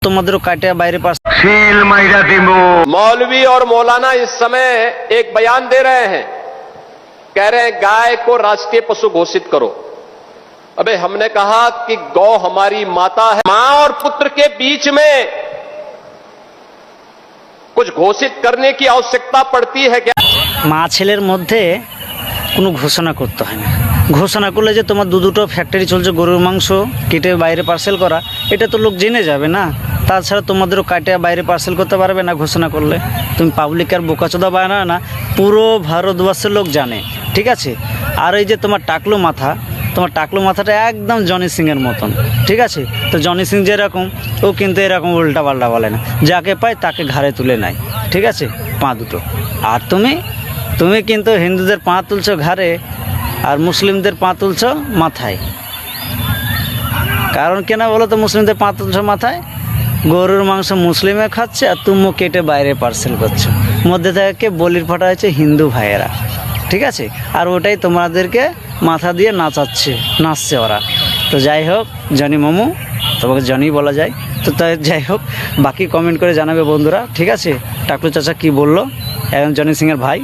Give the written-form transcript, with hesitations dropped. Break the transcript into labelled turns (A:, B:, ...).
A: তোমাদেরও কাটে বাইরে পাস।
B: मौलवी और मौलाना इस समय एक बयान दे रहे हैं, कह रहे हैं गाय को राष्ट्रीय पशु घोषित करो। अबे हमने कहा कि गौ हमारी माता है, मां और पुत्र के बीच में कुछ घोषित करने की आवश्यकता पड़ती है क्या?
A: মা ছেলের মধ্যে কোনো ঘোষণা করতে হয় না। ঘোষণা করলে যে তোমার দুটো ফ্যাক্টরি চলছে গরুর মাংস কেটে বাইরে পার্সেল করা, এটা তো লোক জেনে যাবে না। তাছাড়া তোমাদেরও কাটে বাইরে পার্সেল করতে পারবে না ঘোষণা করলে। তুমি পাবলিক আর বোকাচোদা বানাও না, পুরো ভারতবর্ষের লোক জানে, ঠিক আছে। আর এই যে তোমার টাকলু মাথা, তোমার টাকলু মাথাটা একদম জনি সিংয়ের মতন, ঠিক আছে। তো জনি সিং যেরকম, ও কিন্তু এরকম উল্টা পাল্টা বলে না, যাকে পায় তাকে ঘাড়ে তুলে নেয়, ঠিক আছে, পা দুটো। আর তুমি কিন্তু হিন্দুদের পা তুলছো ঘাড়ে আর মুসলিমদের পা তুলছো মাথায়। কারণ কেন বলো তো মুসলিমদের পা তুলছো মাথায়? গরুর মাংস মুসলিমে খাচ্ছে আর তুমিও কেটে বাইরে পার্সেল করছো। মধ্যে থেকে বলির ফাটা হয়েছে হিন্দু ভাইয়েরা, ঠিক আছে। আর ওটাই তোমাদেরকে মাথা দিয়ে নাচছে ওরা। তো যাই হোক জনি মামু, তোমাকে জনি বলা যায় তো, তাই যাই হোক বাকি কমেন্ট করে জানাবে বন্ধুরা, ঠিক আছে। টাকলু চাচা কি বললো, এখন জনি সিংয়ের ভাই।